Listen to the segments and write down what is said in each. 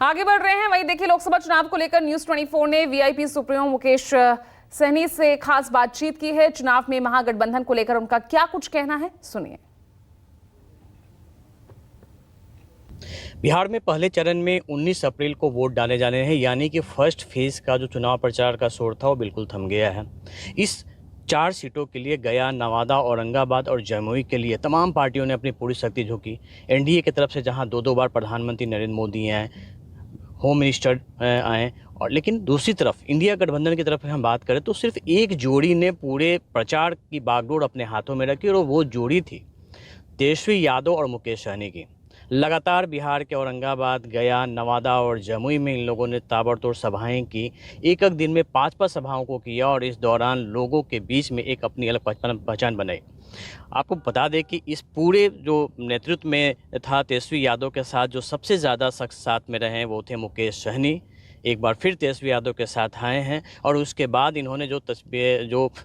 आगे बढ़ रहे हैं। वहीं देखिए, लोकसभा चुनाव को लेकर न्यूज 24 ने वीआईपी सुप्रीमो मुकेश सहनी से खास बातचीत की है। चुनाव में महागठबंधन को लेकर उनका क्या कुछ कहना है, सुनिए। बिहार में पहले चरण में 19 अप्रैल को वोट डाले जाने हैं, यानी कि फर्स्ट फेज का जो चुनाव प्रचार का शोर था वो बिल्कुल थम गया है। इस 4 सीटों के लिए गया, नवादा, औरंगाबाद और जमुई के लिए तमाम पार्टियों ने अपनी पूरी शक्ति झोंकी। एनडीए की तरफ से जहां 2-2 बार प्रधानमंत्री नरेंद्र मोदी आए, होम मिनिस्टर आए, और लेकिन दूसरी तरफ इंडिया गठबंधन की तरफ हम बात करें तो सिर्फ एक जोड़ी ने पूरे प्रचार की बागडोर अपने हाथों में रखी, और वो जोड़ी थी तेजस्वी यादव और मुकेश सहनी की। लगातार बिहार के औरंगाबाद, गया, नवादा और जमुई में इन लोगों ने ताबड़तोड़ सभाएं की। एक दिन में 5-5 सभाओं को किया, और इस दौरान लोगों के बीच में एक अपनी अलग पहचान बनाई। आपको बता दें कि इस पूरे जो नेतृत्व में था तेजस्वी यादव के साथ जो सबसे ज़्यादा शख्स साथ में रहे वो थे मुकेश सहनी। एक बार फिर तेजस्वी यादव के साथ आए हैं, और उसके बाद इन्होंने जो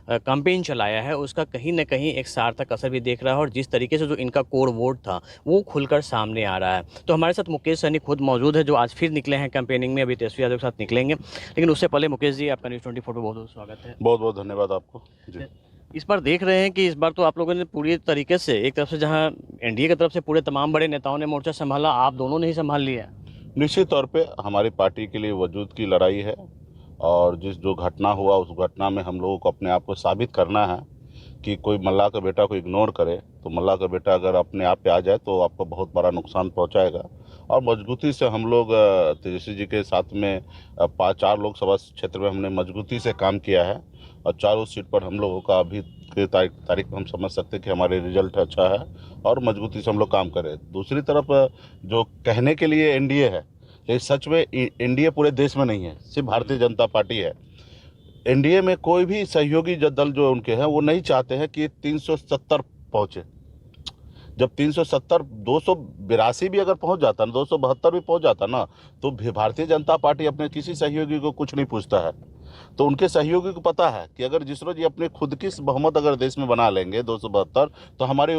कैंपेन चलाया है उसका कहीं ना कहीं एक सार्थक असर भी देख रहा है, और जिस तरीके से जो इनका कोर वोट था वो खुलकर सामने आ रहा है। तो हमारे साथ मुकेश सहनी खुद मौजूद है, जो आज फिर निकले हैं कैंपेनिंग में। अभी तेजस्वी यादव के साथ निकलेंगे, लेकिन उससे पहले मुकेश जी, आपका न्यूज़ 24 पर बहुत बहुत स्वागत है। बहुत बहुत धन्यवाद आपको जी। इस बार देख रहे हैं कि इस बार तो आप लोगों ने पूरी तरीके से, एक तरफ से जहां एनडीए की तरफ से पूरे तमाम बड़े नेताओं ने मोर्चा संभाला, आप दोनों ने ही संभाल लिया। निश्चित तौर पे हमारी पार्टी के लिए वजूद की लड़ाई है, और जो घटना हुआ उस घटना में हम लोगों को अपने आप को साबित करना है कि कोई मल्लाह का बेटा को इग्नोर करे तो मल्लाह का बेटा अगर अपने आप पे आ जाए तो आपको बहुत बड़ा नुकसान पहुंचाएगा। और मजबूती से हम लोग तेजस्वी जी के साथ में 4 लोकसभा क्षेत्र में हमने मजबूती से काम किया है, और चारों सीट पर हम लोगों का अभी के तारीख में हम समझ सकते हैं कि हमारे रिजल्ट अच्छा है, और मजबूती से हम लोग काम करें। दूसरी तरफ जो कहने के लिए एनडीए है, लेकिन सच में एनडीए पूरे देश में नहीं है, सिर्फ भारतीय जनता पार्टी है। एनडीए में कोई भी सहयोगी दल जो उनके हैं वो नहीं चाहते हैं कि 370 पहुँचे। जब 370 282 भी अगर पहुंच जाता ना, 272 भी पहुंच जाता ना, तो भारतीय जनता पार्टी अपने किसी सहयोगी को कुछ नहीं पूछता है। तो उनके सहयोगी को पता है कि अगर जिस रोज ये अपने खुद की बहुमत अगर देश में बना लेंगे 272, तो हमारे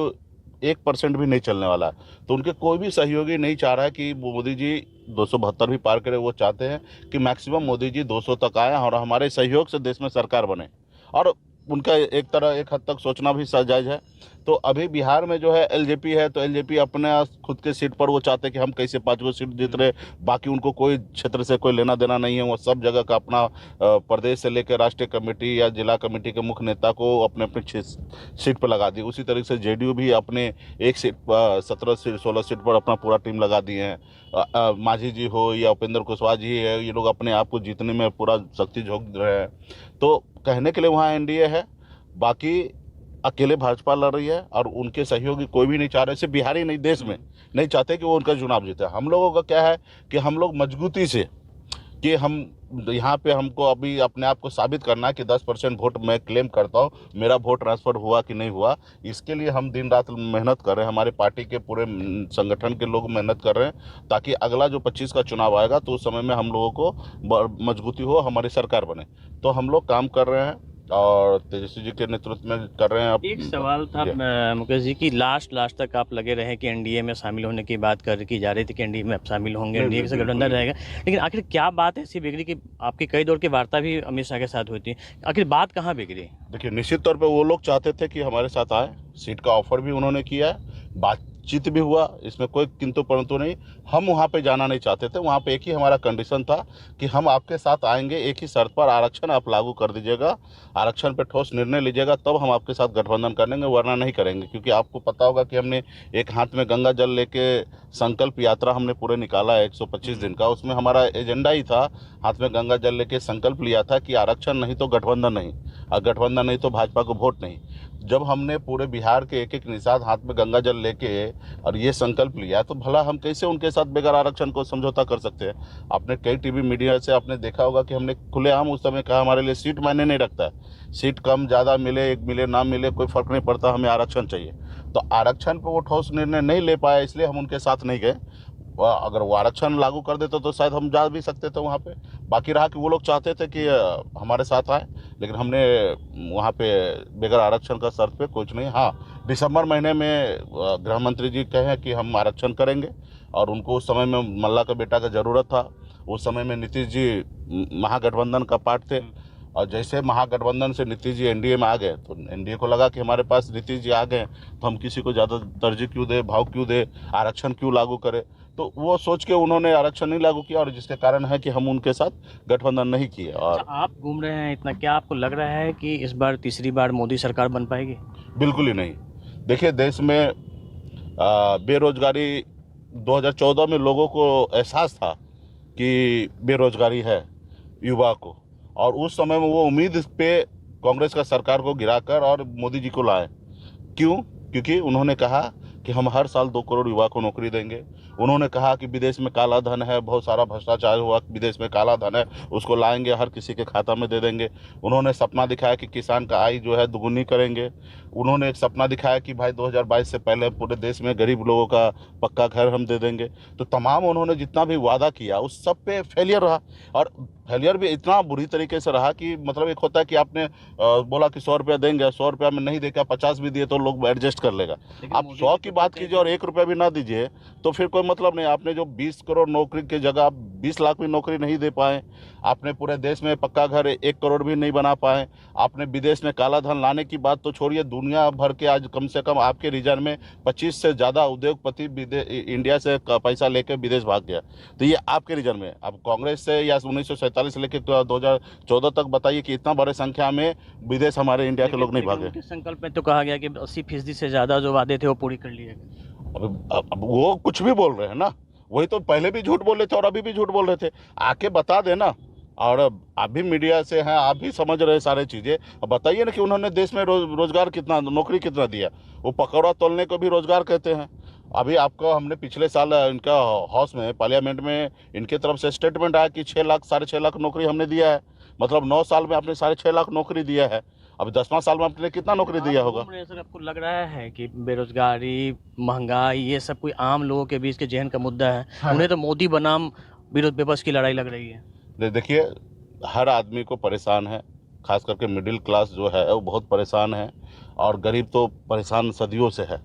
1% भी नहीं चलने वाला है। तो उनके कोई भी सहयोगी नहीं चाह रहा है कि मोदी जी 272 भी पार करें। वो चाहते हैं कि मैक्सिमम मोदी जी 200 तक आए और हमारे सहयोग से देश में सरकार बने, और उनका एक हद तक सोचना भी जायज़ है। तो अभी बिहार में जो है एलजेपी है, तो एलजेपी अपने खुद के सीट पर वो चाहते हैं कि हम कैसे 5 सीट जीत रहे, बाकी उनको कोई क्षेत्र से कोई लेना देना नहीं है। वो सब जगह का अपना प्रदेश से लेकर राष्ट्रीय कमेटी या जिला कमेटी के मुख्य नेता को अपने अपने सीट पर लगा दी। उसी तरीके से जेडीयू भी अपने एक सीट पर 17-16 सीट पर अपना पूरा टीम लगा दिए हैं। मांझी जी हो या उपेंद्र कुशवाहा जी है, ये लोग अपने आप को जीतने में पूरा शक्ति झोंक रहे हैं। तो कहने के लिए वहाँ एनडीए है, बाकी अकेले भाजपा लड़ रही है, और उनके सहयोगी कोई भी नहीं चाह रहे, सिर्फ बिहारी नहीं देश में नहीं चाहते कि वो उनका चुनाव जीते। हम लोगों का क्या है कि हम लोग मजबूती से कि हम यहाँ पे हमको अभी अपने आप को साबित करना है कि 10% वोट मैं क्लेम करता हूँ, मेरा वोट ट्रांसफर हुआ कि नहीं हुआ। इसके लिए हम दिन रात मेहनत कर रहे हैं, हमारे पार्टी के पूरे संगठन के लोग मेहनत कर रहे हैं, ताकि अगला जो 25 का चुनाव आएगा तो उस समय में हम लोगों को मजबूती हो, हमारी सरकार बने। तो हम लोग काम कर रहे हैं और तेजस्वी जी के नेतृत्व में कर रहे हैं। एक सवाल था मुकेश जी की, लास्ट तक आप लगे रहे कि एनडीए में शामिल होने की बात की जा रही थी कि एनडीए में आप शामिल होंगे, एनडीए से गठबंधन रहेगा, लेकिन आखिर क्या बात ऐसी बिगड़ी कि आपकी कई दौर की वार्ता भी अमित शाह के साथ हुई थी, आखिर बात कहाँ बिगड़ी? देखिए, निश्चित तौर पे वो लोग चाहते थे कि हमारे साथ आए, सीट का ऑफर भी उन्होंने किया है, बातचीत भी हुआ, इसमें कोई किंतु परंतु नहीं। हम वहाँ पे जाना नहीं चाहते थे। वहाँ पे एक ही हमारा कंडीशन था कि हम आपके साथ आएंगे, एक ही शर्त पर, आरक्षण आप लागू कर दीजिएगा, आरक्षण पे ठोस निर्णय लीजिएगा, तब हम आपके साथ गठबंधन करेंगे, वरना नहीं करेंगे। क्योंकि आपको पता होगा कि हमने एक हाथ में गंगा जल लेके संकल्प यात्रा हमने पूरे निकाला है 125 दिन का। उसमें हमारा एजेंडा ही था, हाथ में गंगा जल लेके संकल्प लिया था कि आरक्षण नहीं तो गठबंधन नहीं, और गठबंधन नहीं तो भाजपा को वोट नहीं। जब हमने पूरे बिहार के एक निषाद हाथ में गंगा जल लेके और ये संकल्प लिया, तो भला हम कैसे उनके साथ बगैर आरक्षण को समझौता कर सकते हैं? आपने कई टीवी मीडिया से आपने देखा होगा कि हमने खुलेआम उस समय कहा हमारे लिए सीट मायने नहीं रखता है, सीट कम ज़्यादा मिले, एक मिले ना मिले, कोई फर्क नहीं पड़ता, हमें आरक्षण चाहिए। तो आरक्षण पर वो ठोस निर्णय नहीं ले पाया, इसलिए हम उनके साथ नहीं गए। अगर वो आरक्षण लागू कर देते तो शायद हम जा भी सकते थे वहाँ पे। बाकी रहा कि वो लोग चाहते थे कि हमारे साथ आए, लेकिन हमने वहाँ पे बगैर आरक्षण का शर्त पे कुछ नहीं। हाँ, दिसंबर महीने में गृह मंत्री जी कहे कि हम आरक्षण करेंगे, और उनको उस समय में मल्ला का बेटा का ज़रूरत था। उस समय में नीतीश जी महागठबंधन का पार्ट थे, और जैसे महागठबंधन से नीतीश जी एनडीए में आ गए तो एनडीए को लगा कि हमारे पास नीतीश जी आ गए तो हम किसी को ज़्यादा तरजीह क्यों दे, भाव क्यों दे, आरक्षण क्यों लागू करें। तो वो सोच के उन्होंने आरक्षण नहीं लागू किया, और जिसके कारण है कि हम उनके साथ गठबंधन नहीं किए। और अच्छा, आप घूम रहे हैं इतना, क्या आपको लग रहा है कि इस बार तीसरी बार मोदी सरकार बन पाएगी? बिल्कुल ही नहीं। देखिए, देश में बेरोजगारी 2014 में लोगों को एहसास था कि बेरोजगारी है युवा को, और उस समय में वो उम्मीद पे कांग्रेस का सरकार को गिराकर और मोदी जी को लाए। क्यों? क्योंकि उन्होंने कहा कि हम हर साल 2 करोड़ युवा को नौकरी देंगे। उन्होंने कहा कि विदेश में काला धन है, बहुत सारा भ्रष्टाचार हुआ, विदेश में काला धन है, उसको लाएंगे, हर किसी के खाता में दे देंगे। उन्होंने सपना दिखाया कि किसान का आय जो है दुगुनी करेंगे। उन्होंने एक सपना दिखाया कि भाई 2022 से पहले पूरे देश में गरीब लोगों का पक्का घर हम दे देंगे। तो तमाम उन्होंने जितना भी वादा किया उस सब पे फेलियर रहा, और फेलियर भी इतना बुरी तरीके से रहा कि मतलब एक होता है कि आपने बोला कि 100 रुपया देंगे, 100 रुपया में नहीं देगा, 50 भी दिए तो लोग एडजस्ट कर लेगा। आप 100 की बात कीजिए और 1 रुपया भी ना दीजिए तो फिर कोई मतलब नहीं। आपने जो 20 करोड़ नौकरी की जगह आप 20 लाख भी नौकरी नहीं दे पाए। आपने पूरे देश में पक्का घर 1 करोड़ भी नहीं बना पाए। आपने विदेश में काला धन लाने की बात तो छोड़िए, दुनिया भर के आज कम से कम आपके रीजन में 25 से ज़्यादा उद्योगपति इंडिया से पैसा लेकर विदेश भाग गया। तो ये आपके रीजन में। अब कांग्रेस से या 1947 से लेकर 2014 तक बताइए कि इतना बड़े संख्या में विदेश हमारे इंडिया के लोग नहीं भागे। उनके संकल्प में तो कहा गया कि 80% से ज़्यादा जो वादे थे वो पूरी कर लिए गए। अब वो कुछ भी बोल रहे हैं ना, वही तो पहले भी झूठ बोल रहे थे और अभी भी झूठ बोल रहे थे। आके बता देना, और आप भी मीडिया से हैं, आप भी समझ रहे सारे चीज़ें। अब बताइए ना कि उन्होंने देश में रोजगार कितना, नौकरी कितना दिया। वो पकौड़ा तोलने को भी रोजगार कहते हैं। अभी आपको हमने पिछले साल इनका हाउस में, पार्लियामेंट में इनके तरफ से स्टेटमेंट आया कि 6 लाख 6.5 लाख नौकरी हमने दिया है। मतलब 9 साल में आपने 6.5 लाख नौकरी दिया है। अब 10वां साल में आपने कितना नौकरी दिया होगा? सर, आपको लग रहा है कि बेरोजगारी, महंगाई, ये सब कोई आम लोगों के बीच के जहन का मुद्दा है? हाँ। उन्हें तो मोदी बनाम विरोध विपक्ष की लड़ाई लग रही है। देखिए, हर आदमी को परेशान है, खास करके मिडिल क्लास जो है वो बहुत परेशान है, और गरीब तो परेशान सदियों से है।